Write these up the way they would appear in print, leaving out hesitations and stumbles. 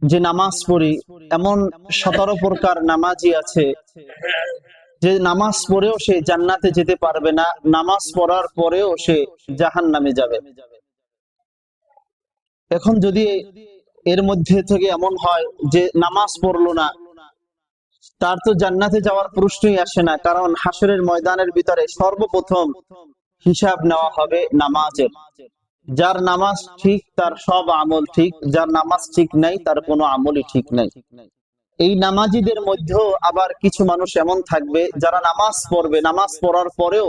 যে নামাজ পড়ি, এমন 17 প্রকার নামাজি আছে যে নামাজ পড়েও সে জান্নাতে যেতে পারবে না, নামাজ পড়ার পরেও সে জাহান্নামে যাবে। এখন যদি এর মধ্যে থেকে এমন হয় যে নামাজ পড়লো না, তার তো জান্নাতে যাওয়ার প্রশ্নই আসে না, কারণ হাসরের ময়দানের ভিতরে সর্বপ্রথম হিসাব নেওয়া হবে নামাজের। যার নামাজ ঠিক তার সব আমল ঠিক, যার নামাজ ঠিক নাই তার কোনো আমলই ঠিক নাই। এই নামাজিদের মধ্যেও আবার কিছু মানুষ এমন থাকবে যারা নামাজ পড়বে, নামাজ পড়ার পরেও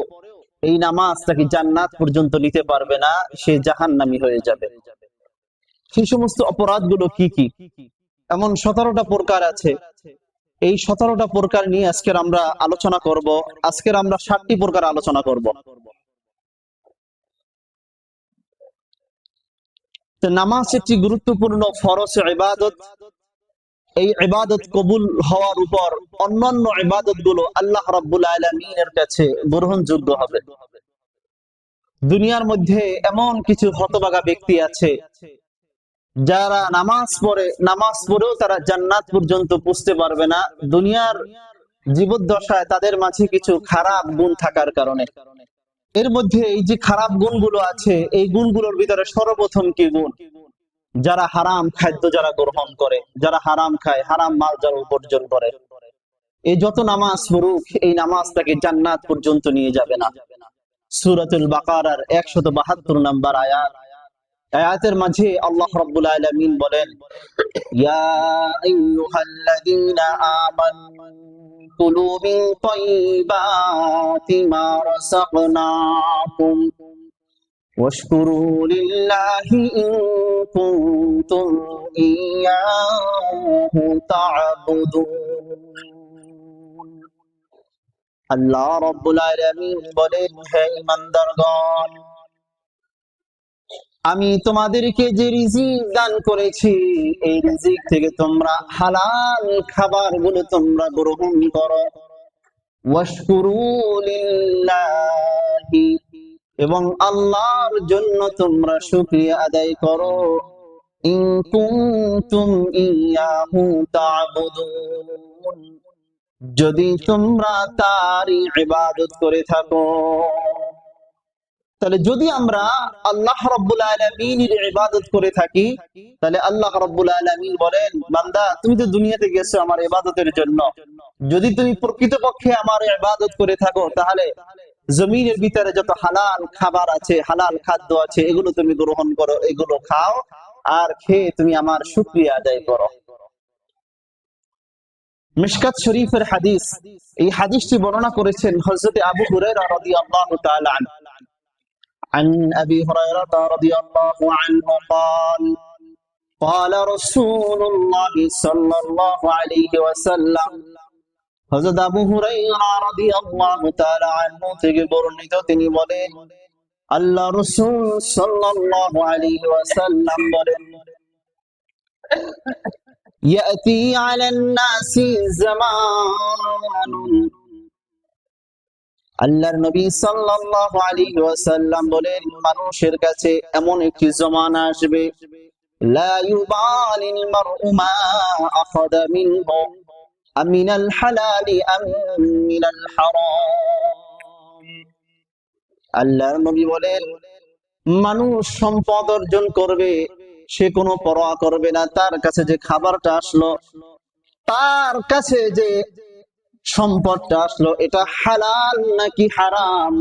এই নামাজ তাকে জান্নাত পর্যন্ত নিতে পারবে না, সে জাহান্নামী হয়ে যাবে। সেই সমস্ত অপরাধগুলো কি কি? এমন 17টা প্রকার আছে। এই 17টা প্রকার নিয়ে আজকের আমরা আলোচনা করব। আজকের আমরা 7টি প্রকার আলোচনা করব। তো নামাজ একটি গুরুত্বপূর্ণ ফরজ ইবাদত। এই ইবাদত কবুল হওয়ার উপর অন্যান্য ইবাদত গুলো আল্লাহ রাব্বুল আলামিনের কাছে গ্রহণযোগ্য হবে। দুনিয়ার মধ্যে এমন কিছু হতভাগা ব্যক্তি আছে যারা নামাজ পড়ে, নামাজ পড়েও তারা জান্নাত পর্যন্ত পৌঁছতে পারবে না, দুনিয়ার জীবদ্দশায় তাদের মাঝে কিছু খারাপ গুণ থাকার কারণে। এর মধ্যে এই যে খারাপ গুণগুলো আছে, এই গুণগুলোর ভিতরে সর্বপ্রথম কি গুণ? যারা হারাম খাদ্য যারা গ্রহণ করে, যারা হারাম খায়, হারাম মাল যারা উপার্জন করে, এই যত নামাজ পড়ুক এই নামাজ তাকে জান্নাত পর্যন্ত নিয়ে যাবে না। সূরাতুল বাকারার 172 নম্বর আয়াত, আয়াতের মাঝে আল্লাহ রাব্বুল আলামিন বলেন, ইয়া আইয়ুহাল্লাযীনা আমানু কুলু মিন তাইয়্যিবাতি মা রাযাকনাকুম ওয়াশকুরু লিল্লাহি ইন কুনতুম ইয়্যাহু তা'বুদুন। আল্লাহ রাব্বুল আলামিন বলেন, হে ঈমানদারগণ, আমি তোমাদেরকে যে রিজিক দান করেছি এই রিজিক থেকে তোমরা হালাল খাবারগুলো তোমরা গ্রহণ করো। ওয়াশকুরু লিল্লাহি, এবং আল্লাহর জন্য তোমরা শুকরিয়া আদায় করো। ইন কুনতুম ইয়্যাহু তা'বুদুন, যদি তোমরা তারই ইবাদত করে থাকো। তাহলে যদি আমরা আল্লাহ রাব্বুল আলামিনের ইবাদত করে থাকি, তাহলে আল্লাহ রাব্বুল আলামিন বলেন, বান্দা তুমি তো দুনিয়াতে গেছো আমার ইবাদতের জন্য, যদি তুমি প্রকৃতপক্ষে আমার ইবাদত করে থাকো তাহলে জমিনের ভিতরে যত হালাল খাবার আছে, হালাল খাদ্য আছে, এগুলো তুমি গ্রহণ করো, এগুলো খাও, আর খেয়ে তুমি আমার শুকরিয়া আদায় করো। মিশকাত শরীফের হাদিস, এই হাদিসটি বর্ণনা করেছেন হযরত আবু হুরায়রা রাদিয়াল্লাহু তাআলা আনহু। عن أبي هريرة رضي الله عنه قال قال رسول الله صلى الله عليه وسلم, হযরত আবু হুরায়রা রাদিয়াল্লাহু তাআলা আনহু থেকে বর্ণিত, তিনি বলেন, আল্লাহ রাসূল সাল্লাল্লাহু আলাইহি ওয়াসাল্লাম বলেন, ইয়াতি আলান নাসি জামানুন, আল্লাহর নবী সাল্লাল্লাহু আলাইহি ওয়াসাল্লাম বলেন, মানুষের কাছে এমন একটি জমানা আসবে, লা ইউবালিল মারউ মা আখাযা মিনহু আমিনাল হালালি আম মিনাল হারাম। আল্লাহর নবী বলেন, মানুষ সম্পদ অর্জন করবে, সে কোনো পরোয়া করবে না তার কাছে যে খাবারটা আসলো, তার কাছে যে সম্পদটা আসলো, এটা হালাল নাকি হারাম,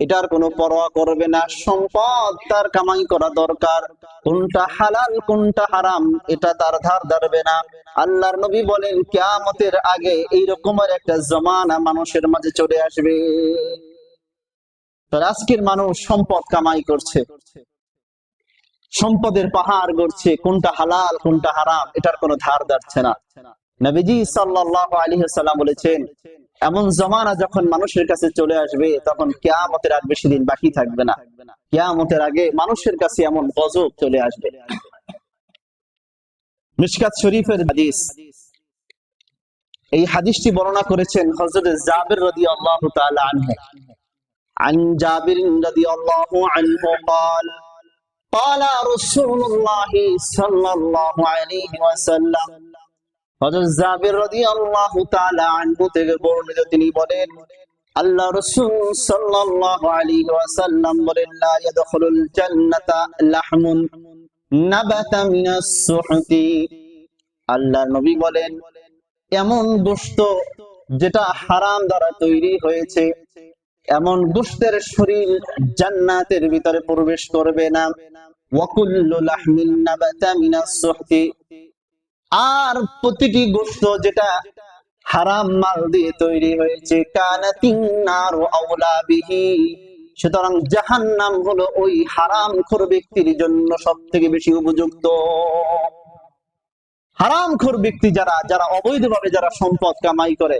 এটার কোনো পরোয়া করবে না। সম্পদ তার কামাই করা দরকার, কোনটা হালাল কোনটা হারাম এটা তার ধার ধারবে না। আল্লাহর নবী বলেন, কিয়ামতের আগে এই রকমের একটা জমানা মানুষের মাঝে চলে আসবে। আজকের মানুষ সম্পদ কামাই করছে, সম্পদের পাহাড় গড়ছে, কোনটা হালাল কোনটা হারাম এটার কোনো ধার ধারছে না। নবীজি সাল্লাল্লাহু আলাইহি ওয়াসাল্লাম বলেছেন, এমন জমানা যখন মানুষের কাছে চলে আসবে তখন কিয়ামতের আর বেশি দিন বাকি থাকবে না, কিয়ামতের আগে মানুষের কাছে এমন গজব চলে আসবে। মিশকাত শরীফের হাদিস, এই হাদিসটি বর্ণনা করেছেন হযরত জাবির রাদিয়াল্লাহু তাআলা আনহু। عن جابر رضي الله عنه قال قال رسول الله صلى الله عليه وسلم হযরত জাবির রাদিয়াল্লাহু তাআলা আনহু থেকে বর্ণিত, তিনি বলেন আল্লাহ রাসূল সাল্লাল্লাহু আলাইহি ওয়াসাল্লাম বলেন লা ইয়াদখুলুল জান্নাতা লাহমুন নাবাতা মিনাস সুহতি। আল্লাহ নবী বলেন এমন গোশত যেটা হারাম দ্বারা তৈরি হয়েছে, এমন গোশতের শরীর জান্নাতের ভিতরে প্রবেশ করবে না। ওয়া কুল্লু লাহমিন নাবাতা মিনাস সুহতি, আর প্রতিটি গোশত যেটা হারাম মাল দিয়ে তৈরি হয়েছে কানাতিন নারু আওলা বিহি, সুতরাং জাহান্নাম হলো ওই হারামখোর ব্যক্তির জন্য সবথেকে বেশি উপযুক্ত। হারামখোর ব্যক্তি যারা যারা অবৈধভাবে যারা সম্পদ কামাই করে,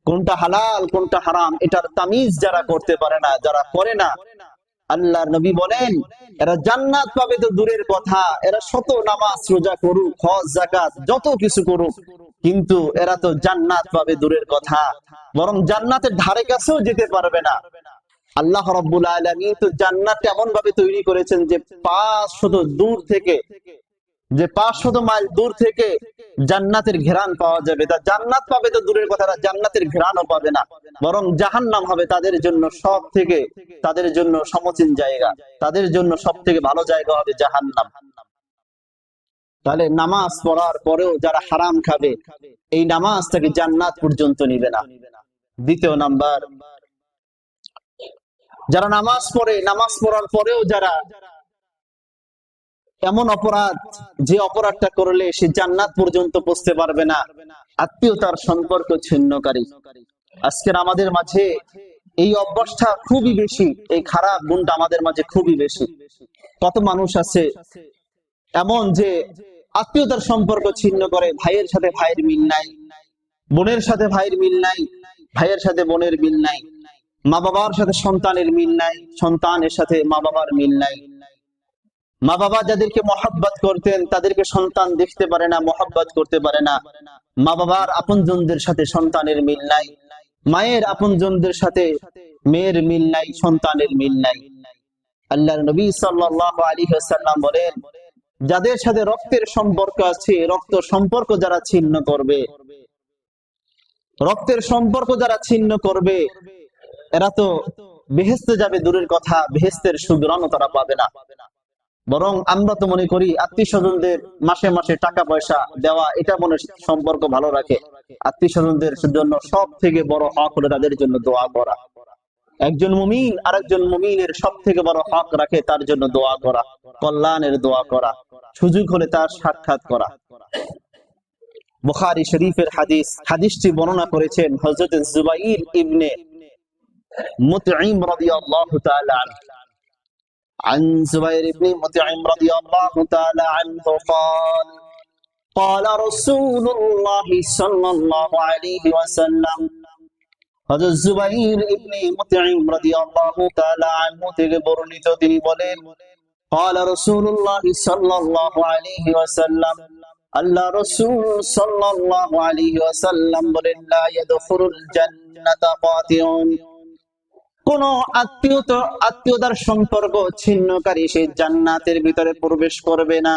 কোনটা হালাল কোনটা হারাম এটার তামিজ যারা করতে পারে না, যারা করে না, আল্লাহর নবী বলেন এরা জান্নাত পাবে তো দূরের কথা, এরা শত নামাজ রোজা করুক, হজ যাকাত যত কিছু করুক, কিন্তু এরা তো জান্নাত পাবে দূরের কথা, বরং জান্নাতের ধারে কাছেও যেতে পারবে না। আল্লাহ রাব্বুল আলামিন তো জান্নাত এমন ভাবে তৈরি করেছেন যে 500 মাইল দূর থেকে জান্নাতের ঘ্রাণ পাওয়া যাবে। তা জান্নাত পাবে তো দূরের কথা, জান্নাতের ঘ্রাণও পাবে না, বরং জাহান্নাম হবে তাদের জন্য তাদের জন্য সমচীন জায়গা, তাদের জন্য সব থেকে ভালো জায়গা হবে জাহান্নাম। তাহলে নামাজ পড়ার পরেও যারা হারাম খাবে, এই নামাজ তাকে জান্নাত পর্যন্ত নিবে না। দ্বিতীয় নাম্বার, যারা নামাজ পড়ে, নামাজ পড়ার পরেও যারা এমন অপরাধ, যে অপরাধটা করলে সে জান্নাত পর্যন্ত পৌঁছতে পারবে না, আত্মীয়তার সম্পর্ক ছিন্নকারী। আজকের আমাদের মাঝে এই অভ্যাসটা খুবই বেশি, এই খারাপ গুণটা আমাদের মাঝে খুবই বেশি। কত মানুষ আছে এমন যে আত্মীয়তার সম্পর্ক ছিন্ন করে, ভাইয়ের সাথে ভাইয়ের মিল নাই, বোনের সাথে ভাইয়ের মিল নাই, ভাইয়ের সাথে বোনের মিল নাই, মা বাবার সাথে সন্তানের মিল নাই, সন্তানের সাথে মা বাবার মিল নাই। মা বাবা যাদেরকে মহব্বত করতেন তাদেরকে সন্তান দেখতে পারে না, মহব্বত করতে পারে না। মা বাবার আপনজনদের সাথে সন্তানের মিল নাই, মায়ের আপনজনদের সাথে মেয়ের মিল নাই, সন্তানের মিল নাই। আল্লাহর নবী সাল্লাল্লাহু আলাইহি ওয়াসাল্লাম বলেন যাদের সাথে রক্তের সম্পর্ক আছে, রক্ত সম্পর্ক যারা ছিন্ন করবে, রক্তের সম্পর্ক যারা ছিন্ন করবে, এরা তো বেহেশতে যাবে দূরের কথা, বেহেশতের সুগ্রাণও তারা পাবে না। বরং আমরা তো মনে করি আত্মীয় স্বজনদের মাসে মাসে টাকা পয়সা দেওয়া, এটা মনে সম্পর্ক ভালো রাখে। আত্মীয় স্বজনদের জন্য সব থেকে বড় হক হলো তাদের জন্য দোয়া করা। একজন মুমিন আরেকজন মুমিনের সব থেকে বড় হক রাখে তার জন্য দোয়া করা, কল্যাণের দোয়া করা, সুযোগ হলে তার সাক্ষাৎ করা। বুখারী শরীফের হাদিসটি বর্ণনা করেছেন হযরত জুবাইর ইবনে মুতঈম রাদিয়াল্লাহু তাআলা আনহু। عن زبير بن مطعم رضي الله تعالى عنه قال قال رسول الله صلى الله عليه وسلم হযরত জুবাইর ইবনে মুতঈম রাদিয়াল্লাহু তাআলা আনহু থেকে বর্ণিত, তিনি বলেন قال رسول الله صلى الله عليه وسلم আল্লাহ রাসূল সাল্লাল্লাহু আলাইহি ওয়াসাল্লাম বলেন লা ইয়াদখুলুল জান্নাতা কাতিউন, কোন আত্মীয়তার সম্পর্ক ছিন্নকারী সে জান্নাতের ভিতরে প্রবেশ করবে না।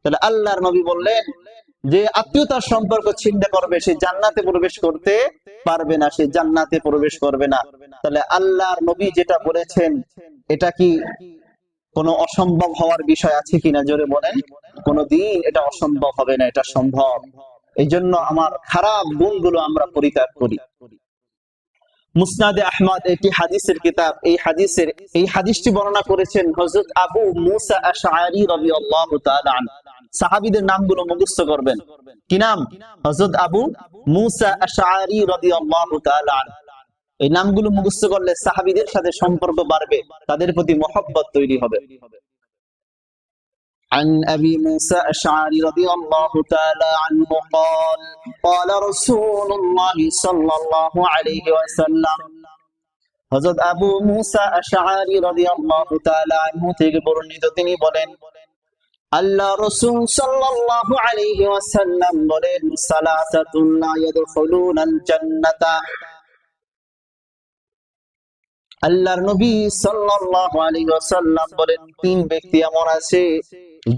তাহলে আল্লাহর নবী বললেন যে আত্মীয়তার সম্পর্ক ছিন্ন করবে সে জান্নাতে প্রবেশ করতে পারবে না, সে জান্নাতে প্রবেশ করবে না। তাহলে আল্লাহর নবী যেটা বলেছেন এটা কি কোনো অসম্ভব হওয়ার বিষয় আছে কিনা? জোরে বলেন। কোনদিন এটা অসম্ভব হবে না, এটা সম্ভব। এই জন্য আমার খারাপ গুণগুলো আমরা পরিত্যাগ করি। মুসনাদে আহমদ একটি হাদিসের কিতাব, এই হাদিসটি বর্ণনা করেছেন হযরত আবু মুসা আশআরী রাদিয়াল্লাহু তাআলা আনহু। সাহাবীদের নামগুলো মুখস্থ করবেন। কি নাম? হযরত আবু মুসা আশআরী রাদিয়াল্লাহু তাআলা আনহু। এই নামগুলো মুখস্থ করলে সাহাবীদের সাথে সম্পর্ক বাড়বে, তাদের প্রতি মহব্বত তৈরি হবে। عن أبي موسى الأشعري رضي الله تعالى عنه قال قال رسول الله صلى الله عليه وسلم হযরত আবু মুসা আশআরী রাদিয়াল্লাহু তাআলা আনহু থেকে বর্ণিত, তিনি বলেন আল্লাহ রাসূল সাল্লাল্লাহু আলাইহি ওয়াসাল্লাম বলেন সালাসাতুন লা ইয়াদখুলুনাল জান্নাতা আল্লাহর নবী সাল্লাল্লাহু আলাইহি ওয়াসাল্লাম বলেন, তিন ব্যক্তি এমন আছে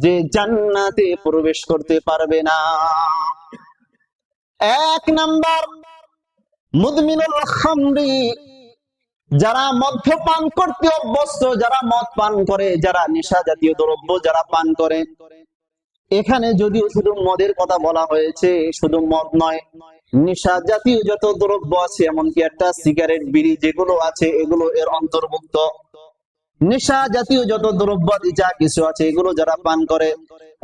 যে জান্নাতে প্রবেশ করতে পারবে না। এক নাম্বার, মুদমিনুল খামরি, যারা মদ্যপান করতে অভ্যস্ত, যারা মদ পান করে, যারা নেশা জাতীয় দ্রব্য যারা পান করে। এখানে যদিও শুধু মদের কথা বলা হয়েছে, শুধু মদ নয়, নেশা জাতীয় যত দ্রব্য আছে, এমনকি একটা সিগারেট, বিড়ি যেগুলো আছে এগুলো এর অন্তর্ভুক্ত। নেশা জাতীয় যত দ্রব্য যা কিছু আছে এগুলো যারা পান করে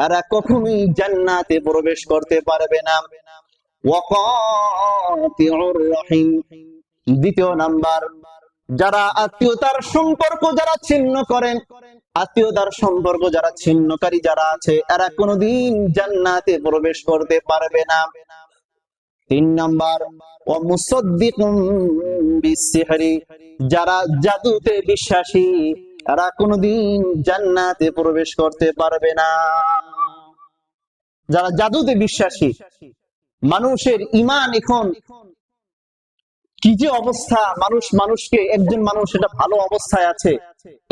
এরা কখনোই জান্নাতে প্রবেশ করতে পারবে না। ওয়াকাতিউর রহিম, দ্বিতীয় নাম্বার, যারা আত্মীয়তার সম্পর্ক যারা ছিন্ন করেন, আত্মীয়তার সম্পর্ক যারা ছিন্নকারী যারা আছে এরা কোনোদিন জান্নাতে প্রবেশ করতে পারবে না। তিন নাম্বার, ওয়া মুসাদ্দিকুম বিসসিহরি, যারা জাদুতে বিশ্বাসী এরা কোনোদিন জান্নাতে প্রবেশ করতে পারবে না। যারা জাদুতে বিশ্বাসী, মানুষের ঈমান এখন কি যে অবস্থা, মানুষকে, একজন মানুষ এটা ভালো অবস্থায় আছে,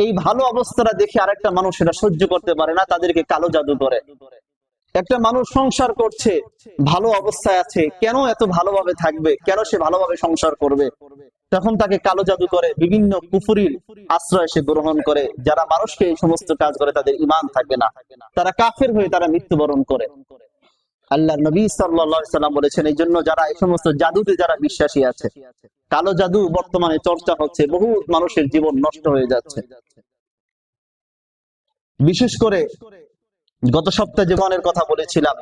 এই ভালো অবস্থাটা দেখে আরেকটা মানুষ এটা সহ্য করতে পারে না, তাদেরকে কালো জাদু করে। একটা মানুষ সংসার করছে, ভালো অবস্থায় আছে, কেন এত ভালোভাবে থাকবে, কেন সে ভালোভাবে সংসার করবে, তখন তাকে কালো জাদু করে, বিভিন্ন কুফরির আশ্রয় সে গ্রহণ করে। যারা মানুষকে এই সমস্ত কাজ করে তাদের ঈমান থাকে না, তারা কাফের হয়ে তারা মৃত্যুবরণ করে। আল্লাহর নবী সাল্লাল্লাহু আলাইহি সাল্লাম বলেছেন, এই জন্য যারা এই সমস্ত জাদুতে যারা বিশ্বাসী আছে, কালো জাদু বর্তমানে চর্চা হচ্ছে, বহু মানুষের জীবন নষ্ট হয়ে যাচ্ছে। বিশেষ করে গত সপ্তাহে জীবনের কথা বলেছিলাম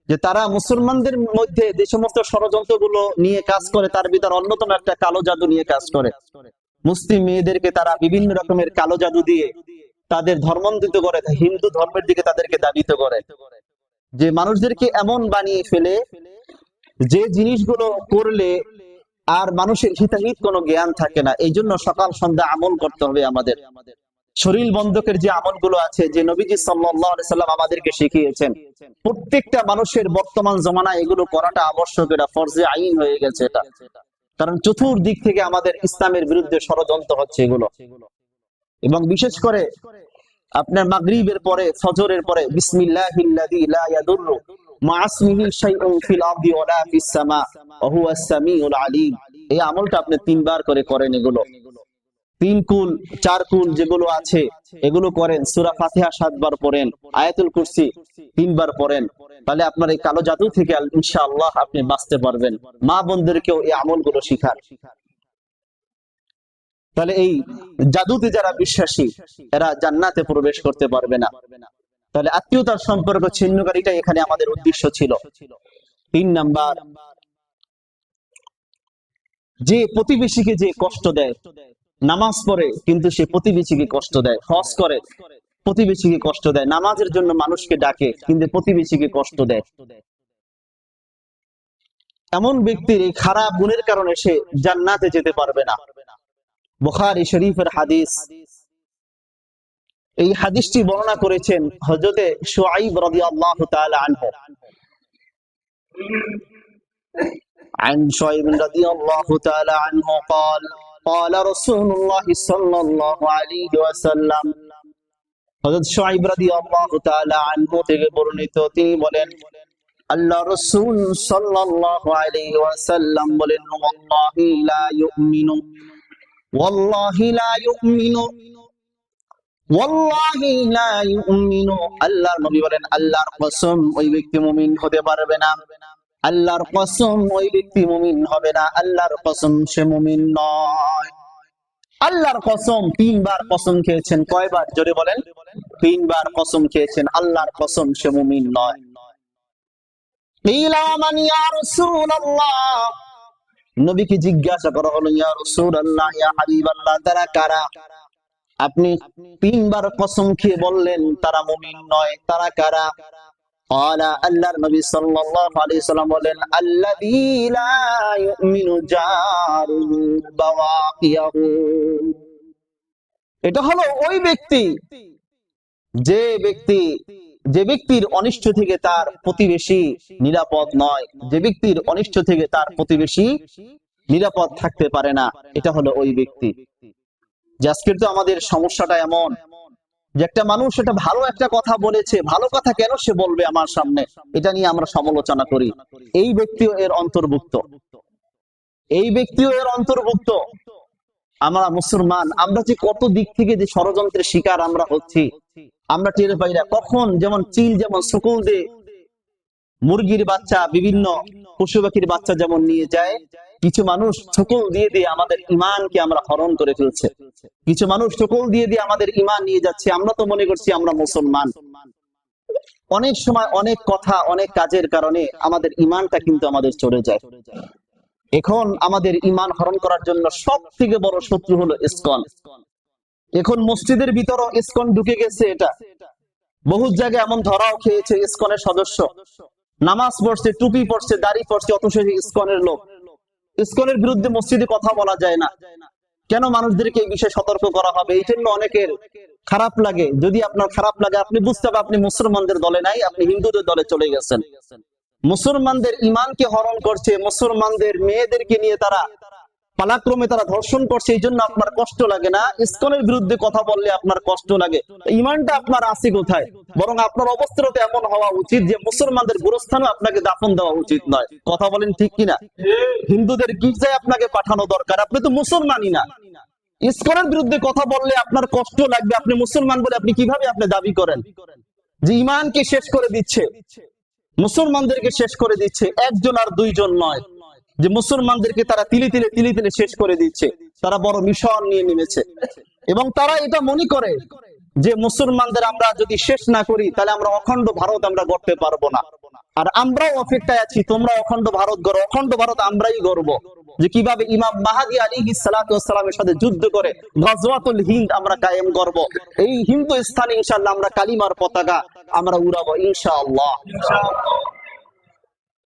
যে তারা মুসলমানদের মধ্যে যে সমস্ত ষড়যন্ত্রগুলো নিয়ে কাজ করে তার ভিতর অন্যতম একটা কালো জাদু নিয়ে কাজ করে। মুসলিম মেয়েদেরকে তারা বিভিন্ন রকমের কালো জাদু দিয়ে তাদের ধর্মান্তরিত করে, হিন্দু ধর্মের দিকে তাদেরকে দাবিত করে, যে মানুষদেরকে এমন বানিয়ে ফেলে যে জিনিসগুলো করলে আর মানুষের হিতাহিত কোনো জ্ঞান থাকে না। এই জন্য সকাল সন্ধ্যা আমল করতে হবে আমাদের। শরীর বন্ধকের যে আমলগুলো আছে, যে নবীজি সাল্লাল্লাহু আলাইহি সাল্লাম আমাদেরকে শিখিয়েছেন, প্রত্যেকটা মানুষের বর্তমান জমানায় এগুলো করাটা আবশ্যক, এটা ফরজে আইন হয়ে গেছে এটা। কারণ চতুর্দিক থেকে আমাদের ইসলামের বিরুদ্ধে ষড়যন্ত্র হচ্ছে এগুলো। এবং বিশেষ করে আপনার মাগরিবের পরে, ফজরের পরে বিসমিল্লাহিল্লাযী লা ইয়াদুররু মা ইসমিহি শাইউন ফিল আরদি ওয়ালা ফিস সামা ওয়া হুয়াস সামিউল আলীম, এই আমলটা আপনি তিনবার করে করেন। এগুলো 3 কুল 4 কুল যেগুলো আছে এগুলো করেন, সূরা ফাতিহা 7 বার পড়েন, আয়াতুল কুরসি 3 বার পড়েন, তাহলে আপনার এই কালো জাদু থেকে ইনশাআল্লাহ আপনি বাঁচতে পারবেন। মা বোনদেরকেও এই আমলগুলো শিখান। তাহলে এই জাদুতে যারা বিশ্বাসী এরা জান্নাতে প্রবেশ করতে পারবে না। তাহলে আত্মীয়তার সম্পর্ক ছিন্নকারীটা এখানে আমাদের উদ্দেশ্য ছিল। 3 নাম্বার, যে প্রতিবেশীকে যে কষ্ট দেয়, নামাজ পড়ে কিন্তু সে প্রতিবেশীকে কষ্ট দেয়, হজ করে প্রতিবেশীকে কষ্ট দেয়, নামাজের জন্য মানুষকে ডাকে কিন্তু প্রতিবেশীকে কষ্ট দেয়, এমন ব্যক্তির এই খারাপ গুণের কারণে সে জান্নাতে যেতে পারবে না। বুখারী শরীফের হাদিস। এই হাদিসটি বর্ণনা করেছেন হযরতে শুআইব রাদিয়াল্লাহু তাআলা আনহু। عن شعيب رضي الله تعالى عنه قال قال رسول الله صلى الله عليه وسلم, হযরত শুআইব রাদিয়াল্লাহু তাআলা আনহু থেকে বর্ণিত, তিনি বলেন আল্লাহ রাসূল সাল্লাল্লাহু আলাইহি ওয়াসাল্লাম বলেন, ওয়াল্লাহি লা ইউমিনু ওয়াল্লাহি লা ইউমিনু ওয়াল্লাহি লা ইউমিনু, আল্লাহর নবী বলেন আল্লাহর কসম ওই ব্যক্তি মুমিন হতে পারবে না, আল্লাহর কসম ওই ব্যক্তি মুমিন হবে না, আল্লাহর কসম সে মুমিন নয়। আল্লাহর কসম 3 বার কসম খেয়েছেন। কয়বার? জোরে বলেন। 3 বার কসম খেয়েছেন, আল্লাহর কসম সে মুমিন নয়। ইলামান ইয়া রাসূলুল্লাহ, নবীকে জিজ্ঞাসা করা হলো, ইয়া রাসূলুল্লাহ, ইয়া হাবিবাল্লাহ, তারা কারা? আপনি 3 বার কসম খেয়ে বললেন তারা মুমিন নয়, তারা কারা? ক্বালা, আল্লাহর নবী সাল্লাল্লাহু আলাইহি সাল্লাম বলেন, আল্লাযী লা ইউমিনু জারুহু বাওয়াকিয়াহু, এটা হলো ওই ব্যক্তি যে ব্যক্তির অনিষ্ট থেকে তার প্রতিবেশী নিরাপদ নয়, যে ব্যক্তির অনিষ্ট থেকে তার প্রতিবেশী নিরাপদ থাকতে পারে না, এটা হলো ওই ব্যক্তি। যে আজকের তো আমাদের সমস্যাটা এমন যে একটা মানুষ এটা ভালো একটা কথা বলেছে, ভালো কথা কেন সে বলবে আমার সামনে, এটা নিয়ে আমরা সমালোচনা করি। এই ব্যক্তিও এর অন্তর্ভুক্ত, এই ব্যক্তিও এর অন্তর্ভুক্ত। আমরা মুসলমান, আমরা যে কত দিক থেকে যে ষড়যন্ত্রের শিকার আমরা হচ্ছি আমরা টের পাই না। কখন যেমন চিল যেমন সকল দিয়ে মুরগির বাচ্চা, বিভিন্ন পশু পাখির বাচ্চা যেমন নিয়ে যায়, কিছু মানুষ সকল দিয়ে দিয়ে আমাদের ইমানকে আমরা হরণ করে ফেলছে। কিছু মানুষ সকল দিয়ে দিয়ে আমাদের ইমান নিয়ে যাচ্ছে। আমরা তো মনে করছি আমরা মুসলমান। অনেক সময় অনেক কথা অনেক কাজের কারণে আমাদের ইমানটা কিন্তু আমাদের চলে যায়। এখন আমাদের ইমান হরণ করার জন্য সব থেকে বড় শত্রু হলো ইসকন। এখন মসজিদের ভিতর ইসকন ঢুকে গেছে। এটা বহু জায়গায় এমন ধরাও খেয়েছে। ইসকনের সদস্য নামাজ পড়ছে, টুপি পড়ছে, দাড়ি পড়ছে, অথচ ইসকনের লোক। ইসকনের বিরুদ্ধে মসজিদে কথা বলা যায় না। কেন মানুষদেরকে এই বিষয়ে সতর্ক করা হবে? এই জন্য অনেকের খারাপ লাগে। যদি আপনার খারাপ লাগে আপনি বুঝতে হবে আপনি মুসলমানদের দলে নাই, আপনি হিন্দুদের দলে চলে গেছেন। মুসলমানদের ইমানকে হরণ করছে, মুসলমানদের মেয়েদেরকে নিয়ে তারা পালাক্রমে তারা ধর্ষণ করছে। এই জন্য আপনার কষ্ট লাগে না। ইসকনের বিরুদ্ধে কথা বললে আপনার কষ্ট লাগে। ইমানটা আপনার আছে কোথায়? বরং আপনার অবস্থাটা তো এমন হওয়া উচিত যে মুসলমানদের গোরস্থানে আপনাকে দাফন দেওয়া উচিত নয়। কথা বলেন ঠিক কিনা? হিন্দুদের গির্জায় আপনাকে পাঠানো দরকার। আপনি তো মুসলমানই না। ইসকনের বিরুদ্ধে কথা বললে আপনার কষ্ট লাগবে। আপনি মুসলমান বলে আপনি কিভাবে আপনি দাবি করেন যে ইমানকে শেষ করে দিচ্ছে, মুসলমানদেরকে শেষ করে দিচ্ছে? একজন আর দুইজন নয়, যে মুসলমানদেরকে তারা তিলে তিলে তিলে তিলে শেষ করে দিচ্ছে। তারা বড় মিশন নিয়ে নেমেছে এবং তারা এটা মনে করে যে মুসলমানদের আমরা যদি শেষ না করি তাহলে আমরা অখণ্ড ভারত আমরা গড়তে পারবো না। আর আমরাও অপেক্ষায় আছি, তোমরা অখণ্ড ভারত গড়ো। অখণ্ড ভারত আমরাই গড়বো। যে কিভাবে ইমাম মাহদী আলাইহিস সালাতু ওয়াস সালামের সাথে যুদ্ধ করে গজওয়াতুল হিন্দ আমরা কায়েম করব। এই হিন্দুস্তানে ইনশাআল্লাহ আমরা কালিমার পতাকা আমরা উড়াবো ইনশাআল্লাহ।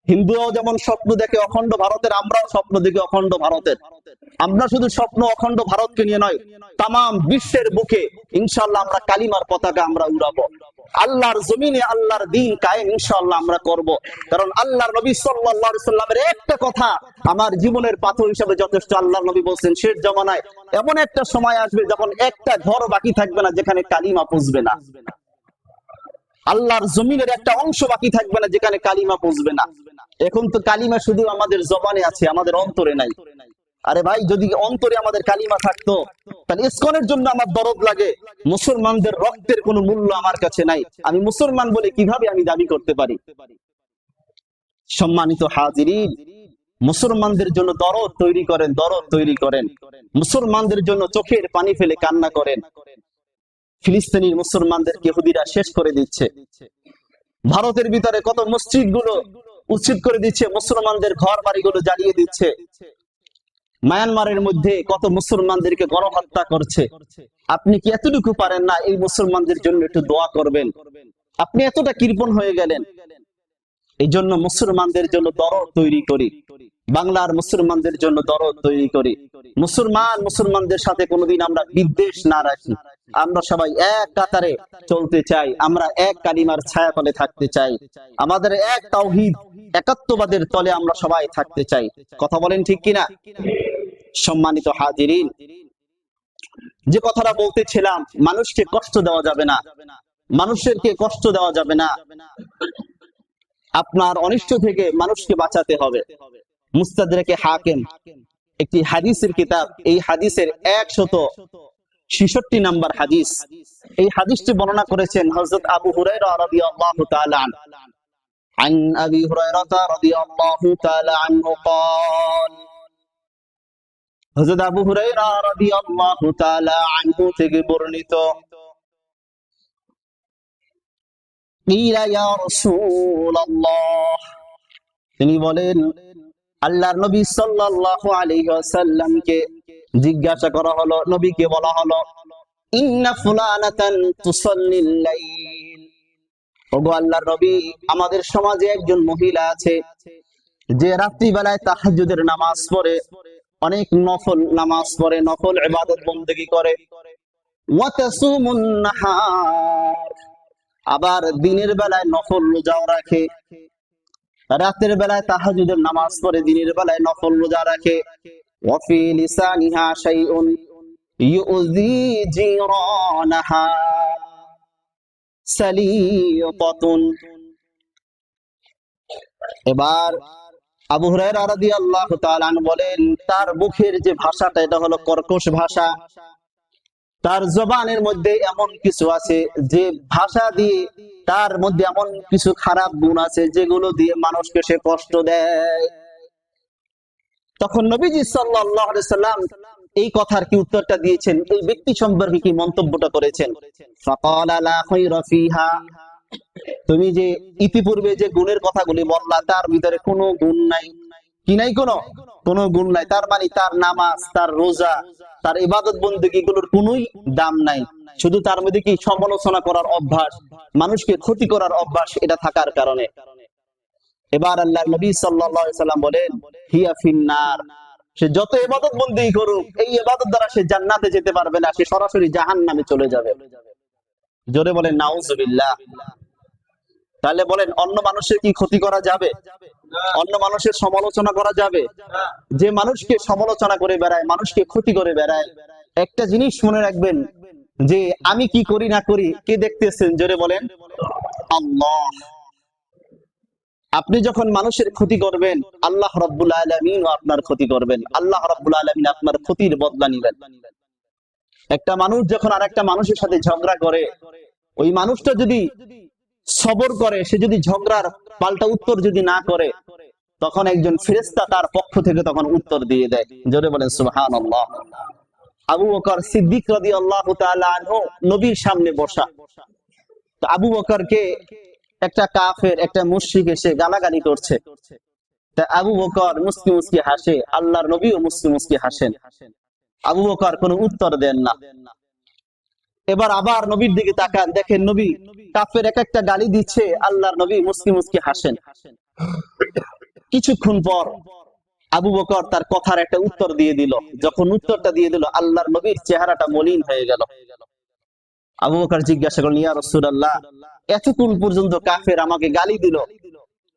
হিন্দুরাও যেমন স্বপ্ন দেখে অখণ্ড ভারতের, আমরাও স্বপ্ন দেখি অখণ্ড ভারতের। আমরা শুধু স্বপ্ন অখণ্ড ভারতকে নিয়ে নয়, তাম বিশ্বের বুকে ইনশাআল্লাহ আমরা কালিমার পতাকা আমরা উড়াবো। আল্লাহর জমিনে আল্লাহর দ্বীন কায়েম ইনশাআল্লাহ আমরা করব। কারণ আল্লাহর নবী সাল্লাল্লাহু আলাইহি সাল্লামের একটা কথা আমার জীবনের পাথর হিসেবে যথেষ্ট। আল্লাহর নবী বলছেন শেষ জামানায় এমন একটা সময় আসবে যখন একটা ঘর বাকি থাকবে না যেখানে কালিমা পুষবে না। আল্লাহর জমিনের একটা অংশ বাকি থাকবে না যেখানে কালিমা পুষবে না। এখন তো কালিমা শুধু আমাদের জবানে আছে, আমাদের অন্তরে নাই। আরে ভাই, যদি অন্তরে আমাদের কালিমা থাকতো তাহলে ইসকনের জন্য আমার দরদ লাগে। মুসলমানদের রক্তের কোনো মূল্য আমার কাছে নাই। আমি মুসলমান বলে কিভাবে আমি দাবি করতে পারি? সম্মানিত হাজিরিন, মুসলমানদের জন্য দরদ তৈরি করেন, দরদ তৈরি করেন। মুসলমানদের জন্য চোখের পানি ফেলে কান্না করেন। ফিলিস্তিনের মুসলমানদেরকে ইহুদিরা শেষ করে দিচ্ছে। ভারতের ভিতরে কত মসজিদ গুলো উচ্ছেদ করে দিচ্ছে, মুসলমানদের ঘর বাড়িগুলো জ্বালিয়ে দিচ্ছে। মায়ানমারের মধ্যে কত মুসলমানদেরকে গণহত্যা করছে। আপনি কি এতটুকু পারেন না এই মুসলমানদের জন্য একটু দোয়া করবেন? আপনি এতটা কৃপণ হয়ে গেলেন। এই জন্য মুসলমানদের জন্য দরদ তৈরি করি, বাংলার মুসলমানদের জন্য দরদ তৈরি করি। মুসলমানদের সাথে কোনোদিন আমরা বিদ্বেষ না রাখি। আমরা সবাই এক কাতারে চলতে চাই, আমরা এক কালিমার ছায়া তলে থাকতে চাই, আমাদের এক তাওহীদ একাত্মবাদের তলে আমরা সবাই থাকতে চাই। কথা বলেন ঠিক কিনা? সম্মানিত হাজিরিন, যে কথাটা বলতেছিলাম, মানুষকে কষ্ট দেওয়া যাবে না, মানুষেরকে কষ্ট দেওয়া যাবে না। আপনার অনিষ্ট থেকে মানুষকে বাঁচাতে হবে। মুস্তাদরাকে হাকিম একটি হাদিসের কিতাব, এই হাদিসের 166 নম্বর হাদিস। এই হাদিসটি বর্ণনা করেছেন হযরত আবু হুরায়রা রাদিয়াল্লাহু তাআলা আনহু। عن أبي هريرة رضي الله تعالى عنه قال হযরত আবু হুরায়রা রাদিয়াল্লাহু তাআলা আনহু থেকে বর্ণিত, ইয়া রাসূলুল্লাহ, তিনি বলেন আল্লাহর নবী সাল্লাল্লাহু আলাইহি ওয়াসাল্লামকে জিজ্ঞাসা করা হলো, নবীকে বলা হলো, ইন্না ফুলানাতান তুসাল্লিল লাইল, ওগো আল্লাহর নবী, আমাদের সমাজে একজন মহিলা আছে যে রাত্রি বেলায় তাহাজ্জুদের নামাজ পড়ে, অনেক নফল নামাজ পড়ে, নফল ইবাদত বندگی করে, ওয়া তাসুমুন নাহার, আবার দিনের বেলায় নফল রোজাও রাখে। রাতের বেলায় তাহাজ্জুদের নামাজ পড়ে, দিনের বেলায় নফল রোজা রাখে। ওয়া ফি লিসানিহা শাইউন ইউযী জিরানাহা সালিতাতুন। এবার আবু হুরায়রা রাদিয়াল্লাহু তাআলা আনহু বলেন, তার মুখের যে ভাষাটা এটা হলো কর্কশ ভাষা, তার জবানের মধ্যে এমন কিছু আছে যে ভাষা দিয়ে তার মধ্যে এমন কিছু খারাপ গুণ আছে যেগুলো দিয়ে মানুষকে সে কষ্ট দেয়। তখন নবীজি সাল্লাল্লাহু আলাইহি সাল্লাম এই কথার কি উত্তরটা দিয়েছেন, এই ব্যক্তি সম্পর্কে কি মন্তব্যটা করেছেন? ফাকালা লা খায়রা ফিহা, তুমি যে ইতিপূর্বে যে গুণের কথাগুলি বললা তার ভিতরে কোনো গুণ নাই। কি নাই? কোনো গুণ নাই। তার মানে তার নামাজ, তার রোজা, তার ইবাদত বন্দেগী গুলোর কোনোই দাম নাই। শুধু তার মধ্যে কি সমালোচনা করার অভ্যাস, মানুষকে ক্ষতি করার অভ্যাস, এটা থাকার কারণে। এবার আল্লাহর নবী সাল্লাল্লাহু আলাইহি সাল্লাম বলেন, হিয়া ফিন্নার, সে যত ইবাদত বন্দেগী করুক এই ইবাদত দ্বারা সে জান্নাতে যেতে পারবে না, সে সরাসরি জাহান্নামে চলে যাবে। জোরে বলেন নাউজুবিল্লাহ। তাহলে বলেন, অন্য মানুষের কি ক্ষতি করা যাবে? অন্য মানুষের সমালোচনা করা যাবে? যে মানুষকে সমালোচনা করে বেড়ায়, মানুষকে ক্ষতি করে বেড়ায়, একটা জিনিস মনে রাখবেন, যে আমি কি করি না করি কে দেখতেছেন? জোরে বলেন আল্লাহ। আপনি যখন মানুষের ক্ষতি করবেন, আল্লাহ রাব্বুল আলামিন আপনার ক্ষতি করবেন। আল্লাহ রাব্বুল আলামিন আপনার ক্ষতির বদলা নিবেন। একটা মানুষ যখন আরেকটা মানুষের সাথে ঝগড়া করে, ওই মানুষটা যদি সবর করে, সে যদি ঝগড়ার পাল্টা উত্তর যদি না করে, তখন একজন ফেরেশতা তার পক্ষ থেকে তখন উত্তর দিয়ে দেয়। জোরে বলেন সুবহানাল্লাহ। আবু বকর সিদ্দিক রাদিয়াল্লাহু তাআলা আনহু নবীর সামনে বসা। তো আবু বকরকে একটা কাফের, একটা মুশরিক এসে গালাগালি করছে। তা আবু বকর মুস্কি মুস্কি হাসে, আল্লাহর নবীও মুস্কি মুস্কি হাসেন। আবু বকর কোনো উত্তর দেন না। এবার আবার নবীর দিকে তাকান, দেখেন নবী কাফের এক একটা গালি দিচ্ছে, আল্লাহর নবী মুস্কি মুস্কি হাসেন। কিছুক্ষণ পর আবু বকর তার কথার একটা উত্তর দিয়ে দিল। যখন উত্তরটা দিয়ে দিল, আল্লাহর নবীর চেহারাটা মলিন হয়ে গেল। আবু বকর জিজ্ঞাসা করলেন, ইয়া রাসূলুল্লাহ, এতক্ষণ পর্যন্ত কাফের আমাকে গালি দিল,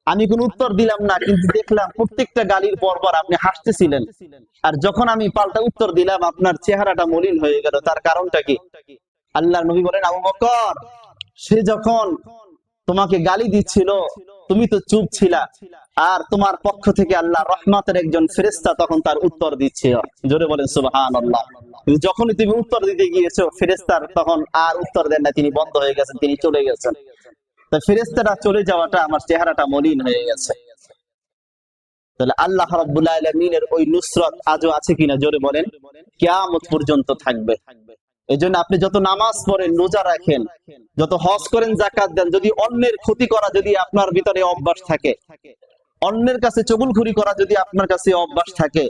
আমি কোন উত্তর দিলাম না, কিন্তু দেখলাম প্রত্যেকটা গালির পর পর আপনি হাসতেছিলেন, আর যখন আমি পাল্টা উত্তর দিলাম আপনার চেহারাটা মলিন হয়ে গেল, তার কারণটা কি? আল্লাহর নবী বলেন, আবু বকর, সে যখন তোমাকে গালি দিচ্ছিল তুমি তো চুপ ছিলা, আর তোমার পক্ষ থেকে আল্লাহ রহমতের একজন ফেরেশতা তখন তার উত্তর দিচ্ছে। জোরে বলেন সুবহানাল্লাহ। যখনই তুমি উত্তর দিতে গিয়েছো, ফেরেশতার তখন আর উত্তর দেন না, তিনি বন্ধ হয়ে গেছেন, তিনি চলে গেছেন। তা ফেরেশতারা চলে যাওয়াটা আমার চেহারাটা মলিন হয়ে গেছে। তাহলে আল্লাহ রাব্বুল আলামিনের ওই নুসরত আজও আছে কিনা? জোরে বলেন, কিয়ামত পর্যন্ত থাকবে। এজন্য আপনি যত নামাজ পড়েন, রোজা রাখেন, যত হজ করেন, যাকাত দেন, যদি অন্যের ক্ষতি করা যদি আপনার ভিতরে অভ্যাস থাকে, অন্যের কাছে চুগলখড়ি করা যদি আপনার কাছে অভ্যাস থাকে,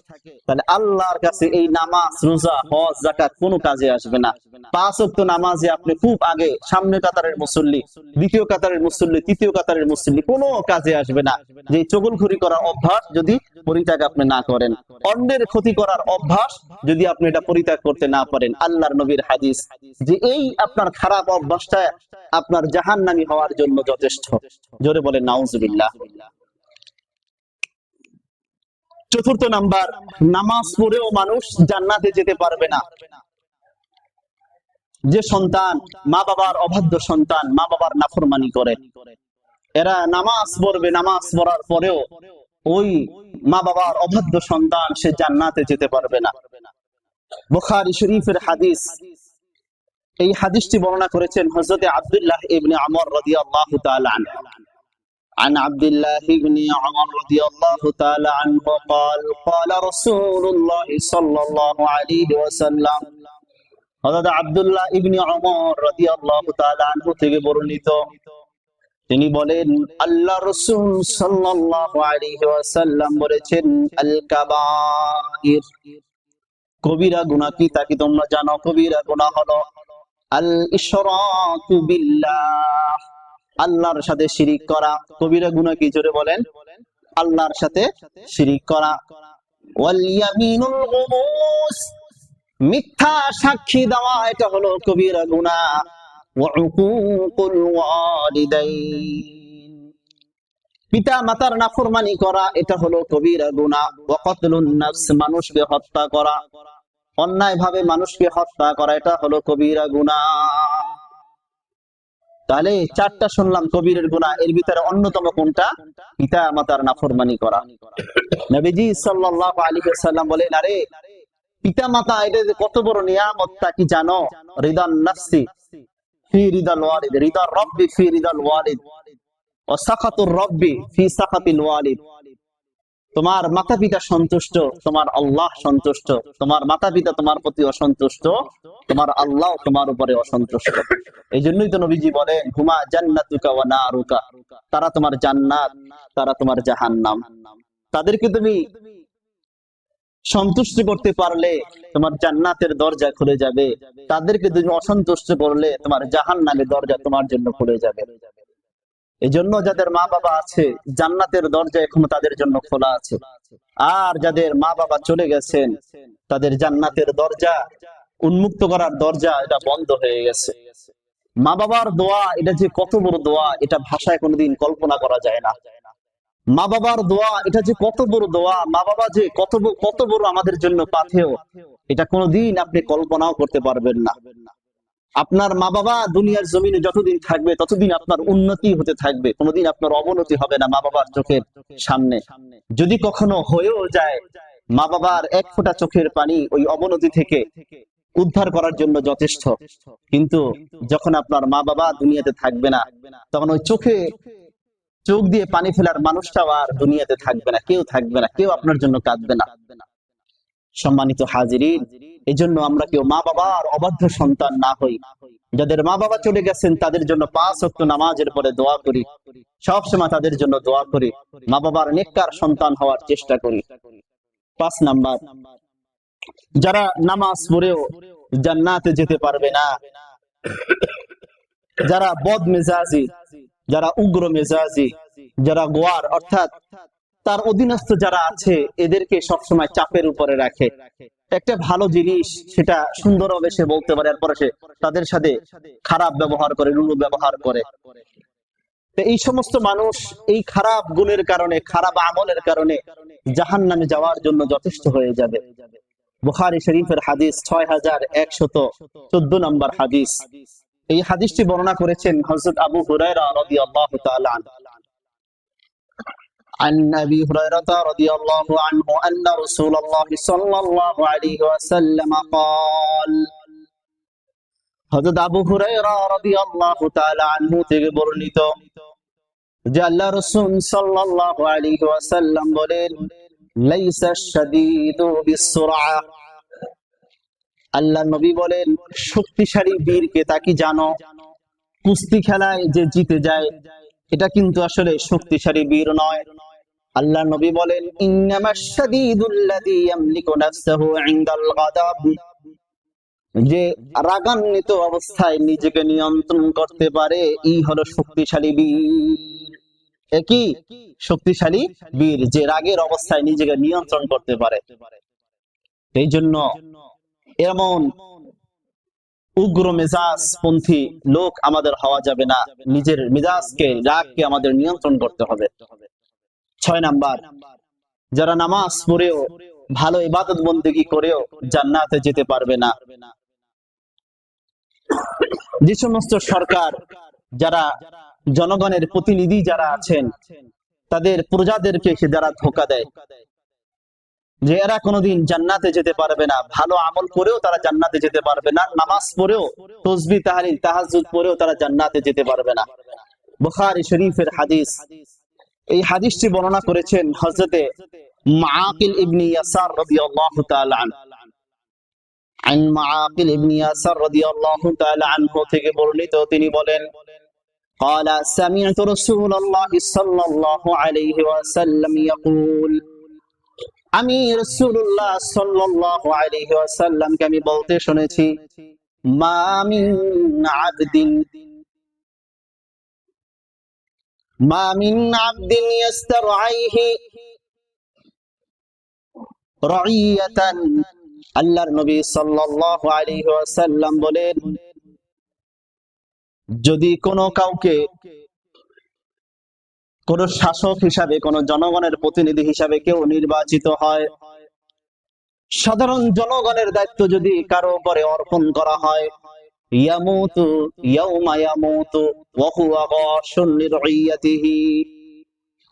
তাহলে আল্লাহর কাছে এই নামাজ, রোজা, হজ, যাকাত কোনো কাজে আসবে না। 5 ওয়াক্ত নামাজে আপনি খুব আগে সামনে কাতারের মুসল্লি, দ্বিতীয় কাতারের মুসল্লি, তৃতীয় কাতারের মুসল্লি, কোনো কাজে আসবে না। যে চুগলখড়ি করার অভ্যাস যদি পরিত্যাগ আপনি না করেন, অন্যের ক্ষতি করার অভ্যাস যদি আপনি এটা পরিত্যাগ করতে না পারেন, আল্লাহর নবীর হাদিস যে এই আপনার খারাপ অভ্যাসটা আপনার জাহান্নামী হওয়ার জন্য যথেষ্ট। জোরে বলেন নাউজুবিল্লাহ। চতুর্থ নাম্বার, নামাজ পড়েও মানুষ জান্নাতে যেতে পারবে না। যে সন্তান মা বাবার অবাধ্য সন্তান, মা বাবার নাফরমানি করে, এরা নামাজ পড়বে, নামাজ পড়ার পরেও ওই মা বাবার অবাধ্য সন্তান সে জান্নাতে যেতে পারবে না। বুখারী শরীফের হাদিস, এই হাদিসটি বর্ণনা করেছেন হযরত আব্দুল্লাহ ইবনে আমর রাদিয়াল্লাহু তাআলা আনহু। عن عبد الله بن عمر رضي الله تعالى عنه قال قال رسول الله صلى الله عليه وسلم, হযরত আব্দুল্লাহ ইবনে ওমর রাদিয়াল্লাহু তাআলা আনহু থেকে বর্ণিত, তিনি বলেন আল্লাহ রাসূল সাল্লাল্লাহু আলাইহি ওয়াসাল্লাম বলেছেন, আল কাবাইর, কবিরা গুনাহ কি তা কি তোমরা জানো? কবিরা গুনাহ হলো আল ইশরাকু বিল্লাহ, আল্লাহর সাথে শিরিক করা। কবিরা গুনাহ কি? জোরে বলেন, আল্লাহর সাথে শিরিক করা। ওয়াল ইয়ামিনুল গুমুস, মিথ্যা সাক্ষী দেওয়া, এটা হলো কবিরা গুনাহ। ওয়া উকুকুল ওয়ালিদাইন, পিতা মাতার নাফরমানি করা, এটা হলো কবিরা গুনাহ। ওয়া কতলুন নাফস, মানুষকে হত্যা করা। অন্যায় ভাবে মানুষকে হত্যা করা, এটা হলো কবিরা গুনাহ। তাহলে চারটা শুনলাম কবিরের গুনাহ, এর ভিতরে অন্যতম কোনটা? পিতা মাতার নাফরমানি করা। নবীজি সাল্লাল্লাহু আলাইহি ওয়াসাল্লাম বলেন, আরে পিতা মাতা এটা যে কত বড় নিয়ামত তা কি জানো? রিদান নাফসি ফি রিদাল ওয়ালিদ, রিদার রব্বি ফি রিদাল ওয়ালিদ, ও সাখাতুর রব্বি ফি সাখাতিল ওয়ালিদ। তোমার মাতা পিতা সন্তুষ্ট, তোমার আল্লাহ সন্তুষ্ট। তোমার মাতা পিতা তোমার প্রতি অসন্তুষ্ট, তোমার আল্লাহ তোমার উপরে অসন্তুষ্ট। এই জন্যই তো নবীজি বলেন, হুমা জান্নাতুকা ওয়া নারুকা, তারা তোমার জান্নাত, তারা তোমার জাহান্নাম। তাদেরকে তুমি সন্তুষ্ট করতে পারলে তোমার জান্নাতের দরজা খুলে যাবে, তাদেরকে তুমি অসন্তুষ্ট করলে তোমার জাহান্নামের দরজা তোমার জন্য খুলে যাবে। এজন্য যাদের মা বাবা আছে, জান্নাতের দরজা এখনো তাদের জন্য খোলা আছে। আর যাদের মা বাবা চলে গেছেন, তাদের জান্নাতের দরজা, উন্মুক্ত করার দরজা, এটা বন্ধ হয়ে গেছে। মা বাবার দোয়া, এটা যে কত বড় দোয়া, এটা ভাষায় কোনোদিন কল্পনা করা যায় না। মা বাবার দোয়া, এটা যে কত বড় দোয়া, মা বাবা যে কত বড় আমাদের জন্য পাথেয়, এটা কোনোদিন আপনি কল্পনাও করতে পারবেন না। আপনার মা বাবা দুনিয়ার জমিনে যতদিন থাকবে ততদিন আপনার উন্নতি হতে থাকবে, কোনোদিন আপনার অবনতি হবে না মা বাবার চোখের সামনে। যদি কখনো হয়েও যায়, মা বাবার এক ফোঁটা চোখের পানি ওই অবনতি থেকে উদ্ধার করার জন্য যথেষ্ট। কিন্তু যখন আপনার মা বাবা দুনিয়াতে থাকবে না, তখন ওই চোখ দিয়ে পানি ফেলার মানুষটাও আর দুনিয়াতে থাকবে না, কেউ থাকবে না, কেউ আপনার জন্য কাঁদবে না। সম্মানিত হাজিরিন, এই জন্য আমরা কেউ মা বাবার অবাধ্য সন্তান না হই। যাদের মা বাবা চলে গেছেন তাদের জন্য 5 ওয়াক্ত নামাজের পরে দোয়া করি, সবসময় তাদের জন্য দোয়া করি, মা বাবার নেককার সন্তান হওয়ার চেষ্টা করি। 5 নাম্বার, যারা নামাজ পড়েও জান্নাতে যেতে পারবে না, যারা বদ মেজাজি, যারা উগ্র মেজাজি, যারা গোয়ার অর্থাৎ তার অধীনস্থ যারা আছে, এদেরকে সবসময় চাপের উপরে রাখে। একটা ভালো জিনিস সেটা সুন্দরভাবে সে বলতে পারে, এরপরে সে তাদের সাথে খারাপ ব্যবহার করে, রূঢ় ব্যবহার করে। তো এই সমস্ত মানুষ এই খারাপ গুণের কারণে, খারাপ আমলের কারণে জাহান্নামে যাওয়ার জন্য যথেষ্ট হয়ে যাবে। বুখারী শরীফের হাদিস 6114 নম্বর হাদিস। এই হাদিসটি বর্ণনা করেছেন হযরত আবু হুরায়রা রাদিয়াল্লাহু তাআলা আনহু। عن أبي هريرة رضي الله عنه أن رسول الله صلى الله عليه وسلم قال, হযরত আবু হুরায়রা রাদিয়াল্লাহু তাআলা আনহু থেকে বর্ণিত যে আল্লাহ রাসূল সাল্লাল্লাহু আলাইহি ওয়াসাল্লাম বলেন, লাইসা শাদীদু বিসসুরআ, আল্লাহ নবী বলেন, শক্তিশালী বীরকে তা কি জানো? কুস্তি খেলায় যে জিতে যায়, এটা কিন্তু আসলে শক্তিশালী বীর নয়। আল্লাহ নবী বলেন, ইন্নামাশ শাদীদুল্লাযী ইয়ামলিকু নাফসাহু ইনদাল গাদাব, যে রাগান্বিত অবস্থায় নিজেকে নিয়ন্ত্রণ করতে পারে, এই হলো শক্তিশালী বীর। একই শক্তিশালী বীর, যে রাগের অবস্থায় নিজেকে নিয়ন্ত্রণ করতে পারে। এই জন্য এমন উগ্র মেজাজ পন্থী লোক আমাদের হওয়া যাবে না। নিজের মেজাজকে, রাগকে আমাদের নিয়ন্ত্রণ করতে হবে। 6 নাম্বার, যারা নামাজ পড়েও, ভালো ইবাদত বন্দেগী করেও জান্নাতে যেতে পারবে না। যে সমস্ত সরকার, যারা জনগণের প্রতিনিধি যারা আছেন, তাদের প্রজাদেরকে যারা ধোঁকা দেয় যে এরা কোনোদিন জান্নাতে যেতে পারবে না, ভালো আমল করেও তারা জান্নাতে যেতে পারবে না, নামাজ পড়েও, তাসবিহ তাহলিল তাহাজ্জুদ পড়েও তারা জান্নাতে যেতে পারবে না। বুখারী শরীফের হাদিস। এই হাদিসটি বর্ণনা করেছেন হযরতে মুআকিল ইবনে ইয়াসার রাদিয়াল্লাহু তাআলা আনহু। আন মুআকিল ইবনে ইয়াসার রাদিয়াল্লাহু তাআলা আনহু থেকে বর্ণিত, তিনি বলেন, قال سمعت رسول الله صلى الله عليه وسلم يقول, আমি রাসূলুল্লাহ সাল্লাল্লাহু আলাইহি ওয়াসাল্লামকে আমি বলতে শুনেছি, মা মিন আবদিন ইস্তারআইহি রাইয়াতান, আল্লাহর নবী সাল্লাল্লাহু আলাইহি ওয়াসাল্লাম বলেন, যদি কোনো কাউকে, কোন শাসক হিসাবে, কোন জনগণের প্রতিনিধি হিসাবে কেউ নির্বাচিত হয়, সাধারণ জনগণের দায়িত্ব যদি কারো উপরে অর্পণ করা হয়, ইয়ামুতু ইয়াউমা ইয়ামুতু ওয়া হুয়া গাশুন লিরইয়াতিহি,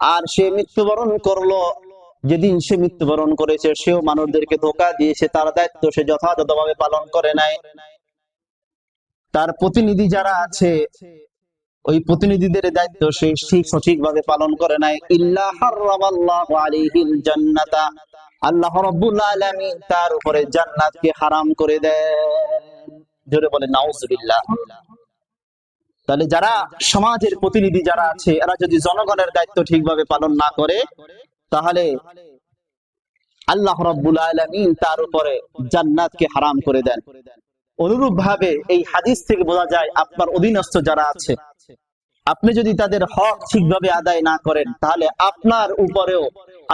আর সে মৃত্যুবরণ করলো যেদিন সে মৃত্যুবরণ করেছে, সেও মানুষদেরকে ধোঁকা দিয়েছে, তার দায়িত্ব সে যথাযথভাবে পালন করে নাই। তার প্রতিনিধি যারা আছে, ওই প্রতিনিধিদের দায়িত্ব সে সঠিকভাবে পালন করে নাই। ইল্লা হারামাল্লাহু আলাইহিল জান্নাতা, আল্লাহ রাব্বুল আলামিন তার উপরে জান্নাতকে হারাম করে দেন। জোরে বলে নাউজুবিল্লাহ। তাহলে যারা সমাজের প্রতিনিধি যারা আছে, এরা যদি জনগণের দায়িত্ব ঠিকভাবে পালন না করে, তাহলে আল্লাহ রাব্বুল আলামিন তার উপরে জান্নাতকে হারাম করে দেন। অনুরূপ ভাবে এই হাদিস থেকে বোঝা যায়, আপনার অধীনস্থ যারা আছে, আপনি যদি তাদের হক ঠিকভাবে আদায় না করেন, তাহলে আপনার উপরেও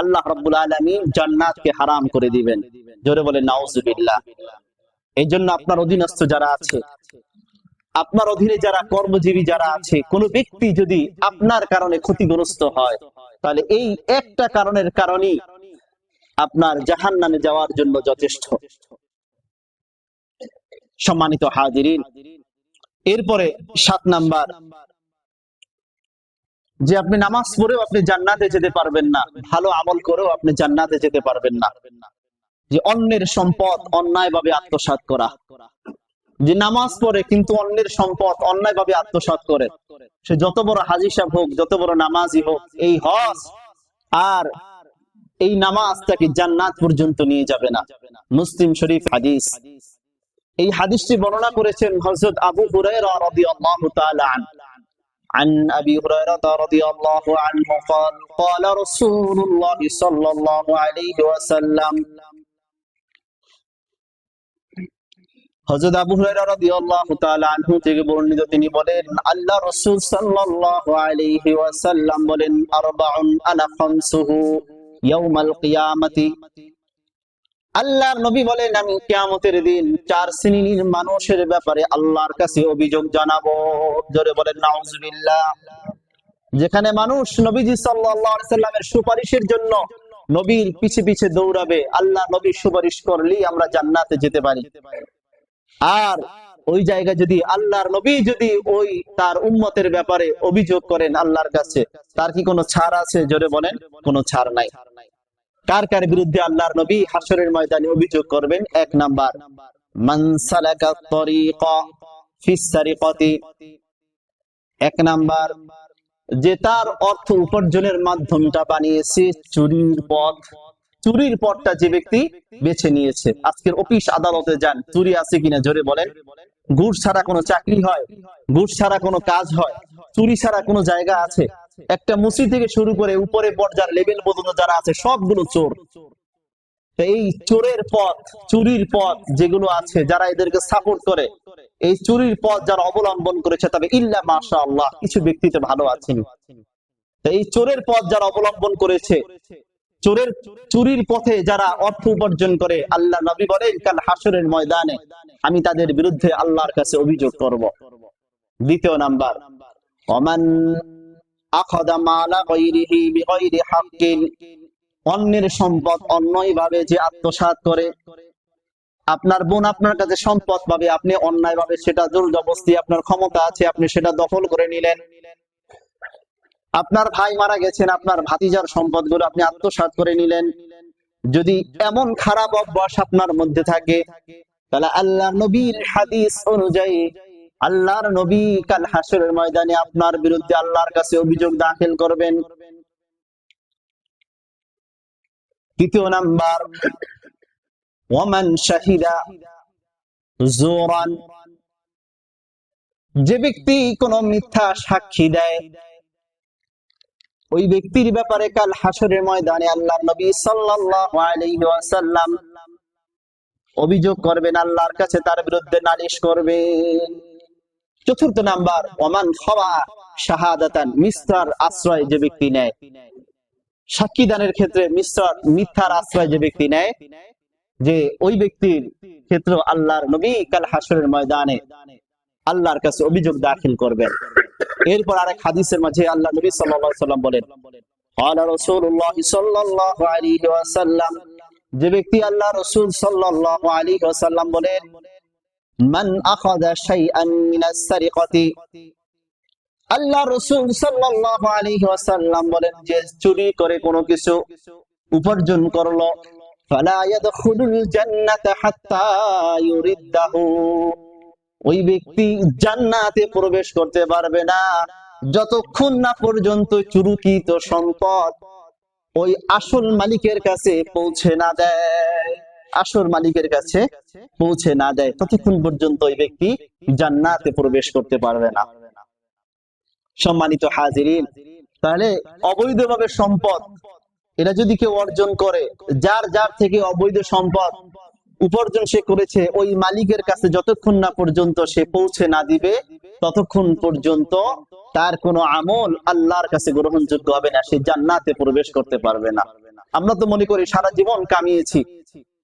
আল্লাহ রাব্বুল আলামিন জান্নাতকে হারাম করে দিবেন। জোরে বলে নাউজুবিল্লাহ। এই জন্য আপনার অধীনস্থ যারা আছে, আপনার অধীনে যারা কর্মজীবী যারা আছে, কোন ব্যক্তি যদি আপনার কারণে ক্ষতিগ্রস্ত হয়, তাহলে এই একটা কারণের কারণেই আপনার জাহান্নামে যাওয়ার জন্য যথেষ্ট। সম্মানিত হাজিরিন, এরপরে 7 নাম্বার, যে আপনি নামাজ পড়েও আপনি জান্নাতে যেতে পারবেন না, ভালো আমল করেও আপনি জান্নাতে যেতে পারবেন না। যে অন্যের সম্পদ অন্যায়ভাবে আত্মসাৎ করা, যে নামাজ পড়ে কিন্তু অন্যের সম্পদ অন্যায়ভাবে আত্মসাৎ করে, সে যত বড় হাজী সাহেব হোক, যত বড় নামাজি হোক, এই হজ আর এই নামাজ তাকে জান্নাত পর্যন্ত নিয়ে যাবে না। মুসলিম শরীফ হাদিস। এই হাদিসটি বর্ণনা করেছেন হযরত আবু হুরায়রা রাদিয়াল্লাহু তাআলা আনহু। عن أبي هريرة رضي الله عنه قال قال رسول الله صلى الله عليه وسلم, হযরত আবু হুরায়রা রাদিয়াল্লাহু তাআলা আনহু থেকে বর্ণিত, তিনি বলেন, আল্লাহ রাসূল সাল্লাল্লাহু আলাইহি ওয়াসাল্লাম বলেন, আরবাউন আনা খামসুহু ইয়াউমাল কিয়ামাতি, আল্লাহর নবী বলেন, আমি কিয়ামতের দিন 4 শ্রেণীর মানুষের ব্যাপারে আল্লাহর কাছে অভিযোগ জানাবো। জোরে বলেন নাউজুবিল্লাহ। যেখানে মানুষ নবীজি সাল্লাল্লাহু আলাইহি সাল্লামের সুপারিশের জন্য নবীর পিছে পিছে দৌড়াবে, আল্লাহ নবীর সুপারিশ করলেই আমরা জান্নাতে যেতে পারি। আর ওই জায়গায় যদি আল্লাহর নবী যদি ওই তার উম্মতের ব্যাপারে অভিযোগ করেন আল্লাহর কাছে, তার কি কোনো ছাড় আছে? জোরে বলেন, কোনো ছাড় নাই। কার কার বিরুদ্ধে আল্লাহর নবী হাশরের ময়দানে অভিযোগ করবেন? 1 নাম্বার, মান সালাকা তরিকা ফিস সারিকাতি, 1 নাম্বার, যে তার অর্থ উপার্জনের মাধ্যমটা বানিয়েছে চুরির পথ। চুরির পথটা যে ব্যক্তি বেছে নিয়েছে। আজকের অফিস আদালতে যান, চুরি আছে কিনা জোরে বলেন। ঘুষ ছাড়া কোনো চাকরি হয়? ঘুষ ছাড়া কোনো কাজ হয়? চুরি ছাড়া কোনো জায়গা আছে? একটা মুসি থেকে শুরু করে উপরে পর্যায়ের লেভেল পর্যন্ত যারা আছে সবগুলো চোর। এই চোরের পথ, চুরির পথ যেগুলো আছে, যারা এদেরকে সাপোর্ট করে, এই চুরির পথ যারা অবলম্বন করেছে, তবে ইল্লা মাশাআল্লাহ কিছু ব্যক্তিতে ভালো আছেন। এই চোরের পথ যারা অবলম্বন করেছে, চুরির পথে যারা অর্থ উপার্জন করে, আল্লাহ নবী বলেন কাল হাশরের ময়দানে আমি তাদের বিরুদ্ধে আল্লাহর কাছে অভিযোগ করব। 2 নাম্বার, ওমান আখাযা মালা গায়রিহি বিগায়রি হাক্কিন, অন্যের সম্পদ অন্যায়ভাবে যে আত্মসাৎ করে। আপনার বোন আপনার কাছে সম্পদ পাবে, আপনি অন্যায়ভাবে সেটা জোর জবরদস্তি, আপনার ক্ষমতা আছে, আপনি সেটা দখল করে নিলেন। আপনার ভাই মারা গেছেন, আপনার ভাতিজার সম্পদগুলো আপনি আত্মসাৎ করে নিলেন। যদি এমন খারাপ অভ্যাস আপনার মধ্যে থাকে, তাহলে আল্লাহর নবীর হাদিস অনুযায়ী আল্লাহর নবী কাল হাশরের ময়দানে আপনার বিরুদ্ধে আল্লাহর কাছে অভিযোগ দাখিল করবেন। 3 নাম্বার, ওয়ামান শাহিদা জোরান, যে ব্যক্তি কোন মিথ্যা সাক্ষী দেয়, ওই ব্যক্তির ব্যাপারে কাল হাশরের ময়দানে আল্লাহর নবী সাল্লাল্লাহু আলাইহি ওয়াসাল্লাম অভিযোগ করবেন, আল্লাহর কাছে তার বিরুদ্ধে নালিশ করবেন। 4 নাম্বার, ওমান খাওয়া শাহাদাতান, মিথ্যার আশ্রয় যে ব্যক্তি নেয়, সাক্ষী দানের ক্ষেত্রে মিথ্যার আশ্রয় যে ব্যক্তি নেয়, যে ওই ব্যক্তির ক্ষেত্রে আল্লাহর নবী কাল হাশরের ময়দানে আল্লাহর কাছে অভিযোগ দাখিল করবেন। এরপর আরেক হাদিসের মাঝে আল্লাহ নবী সাল্লাল্লাহু আলাইহি ওয়াসাল্লাম বলেন, ক্বালা রাসূলুল্লাহ সাল্লাল্লাহু আলাইহি ওয়াসাল্লাম, যে ব্যক্তি আল্লাহ রাসূল সাল্লাল্লাহু আলাইহি ওয়াসাল্লাম বলেন, মান আখাযা শাইআন মিনাস সারিকাতি, আল্লাহ রাসূল সাল্লাল্লাহু আলাইহি ওয়াসাল্লাম বলেন, যে চুরি করে কোনো কিছু উপার্জন করলো, ফালা ইয়াদখুলুল জান্নাতা হাত্তা ইউরিদ্দাহু, ওই ব্যক্তি জান্নাতে প্রবেশ করতে পারবে না যতক্ষণ না পর্যন্ত চুরুকিত সম্পদ ওই আসল মালিকের কাছে পৌঁছে না দেয়। আসল মালিকের কাছে পৌঁছে না দেয় ততক্ষণ পর্যন্ত ওই ব্যক্তি জান্নাতে প্রবেশ করতে পারবে না। সম্মানিত হাজিরিন, তাহলে অবৈধভাবে সম্পদ এটা যদি কেউ অর্জন করে, যার যার থেকে অবৈধ সম্পদ উপার্জন সে করেছে, ওই মালিকের কাছে যতক্ষণ না পর্যন্ত সে পৌঁছে না দিবে ততক্ষণ পর্যন্ত তার কোনো আমল আল্লাহর কাছে গ্রহণযোগ্য হবে না, সে জান্নাতে প্রবেশ করতে পারবে না। আমরা তো মনে করি সারা জীবন কামিয়েছি,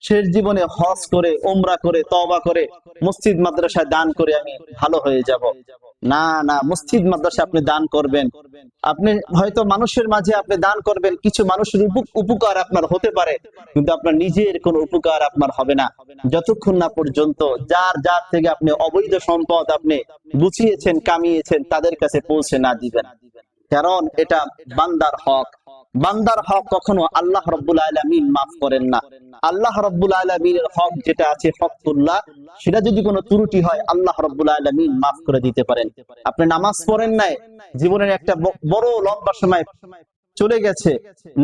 শেষ জীবনে হজ করে, উমরা করে, তওবা করে, মসজিদ মাদ্রাসায় দান করে আমি ভালো হয়ে যাব। না না, মসজিদ মাদ্রাসা আপনি দান করবেন, আপনি হয়তো মানুষের মাঝে আপনি দান করবেন, কিছু মানুষের উপকার আপনার হতে পারে, কিন্তু আপনার নিজের কোনো উপকার আপনার হবে না যতক্ষণ না পর্যন্ত যার যার থেকে আপনি অবৈধ সম্পদ আপনি গুছিয়েছেন, কামিয়েছেন, তাদের কাছে পৌঁছে না দিবেন। কারণ এটা বান্দার হক। বান্দার হক কখনো আল্লাহ রাব্বুল আলামিন মাফ করেন না। আল্লাহ রাব্বুল আলামিনের হক যেটা আছে, হকুল্লাহ, সেটা যদি কোনো ত্রুটি হয় আল্লাহ রাব্বুল আলামিন মাফ করে দিতে পারেন। আপনি নামাজ পড়েন নাই, জীবনের একটা বড় লম্বা সময় চলে গেছে,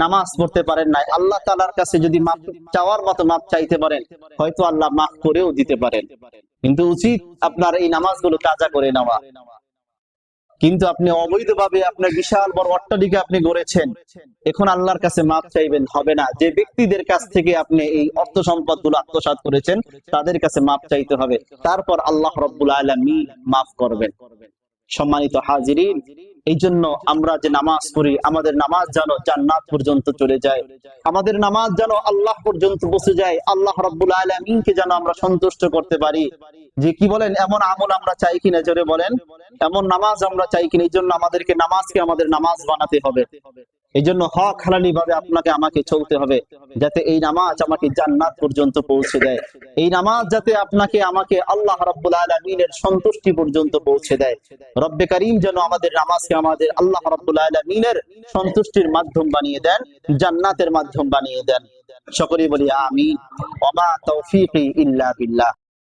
নামাজ পড়তে পারেন নাই, আল্লাহ তাআলার কাছে যদি মাফ চাওয়ার মতো মাফ চাইতে পারেন, হয়তো আল্লাহ মাফ করেও দিতে পারেন। কিন্তু উচিত আপনার এই নামাজগুলো কাজা করে নেওয়া। কিন্তু আপনি অবৈধভাবে আপনার বিশাল বড় অট্টালিকা আপনি গড়েছেন, এখন আল্লাহর কাছে মাপ চাইবেন হবে না। যে ব্যক্তিদের কাছ থেকে আপনি এই অর্থ সম্পদ গুলো আত্মসাৎ করেছেন তাদের কাছে মাপ চাইতে হবে, তারপর আল্লাহ রাব্বুল আলামিন মাফ করবেন। সম্মানিত হাজিরিন, এই জন্য আমরা যে নামাজ পড়ি, আমাদের নামাজ যেন জান্নাত পর্যন্ত চলে যায়, আমাদের নামাজ যেন আল্লাহ পর্যন্ত পৌঁছে যায়, আল্লাহ রাব্বুল আলামিনকে যেন আমরা সন্তুষ্ট করতে পারি। যে কি বলেন, এমন আমল আমরা চাই কিনা, জোরে বলেন, এমন নামাজ আমরা চাই কিনা। এই জন্য আমাদেরকে নামাজকে আমাদের নামাজ বানাতে হবে। এই জন্য হক হালালি ভাবে আপনাকে আমাকে চলতে হবে, যাতে এই নামাজ আমাকে জান্নাত পর্যন্ত পৌঁছে দেয়, এই নামাজ যাতে আপনাকে আমাকে আল্লাহ রাব্বুল আলামিনের সন্তুষ্টি পর্যন্ত পৌঁছে দেয়। রব্বে কারীম যেন আমাদের নামাজকে আমাদের আল্লাহ রাব্বুল আলামিনের সন্তুষ্টির মাধ্যম বানিয়ে দেন, জান্নাতের মাধ্যম বানিয়ে দেন। সকলেই বলি আমিন। ওয়া মা তাওফীকি ইল্লা বিল্লাহ।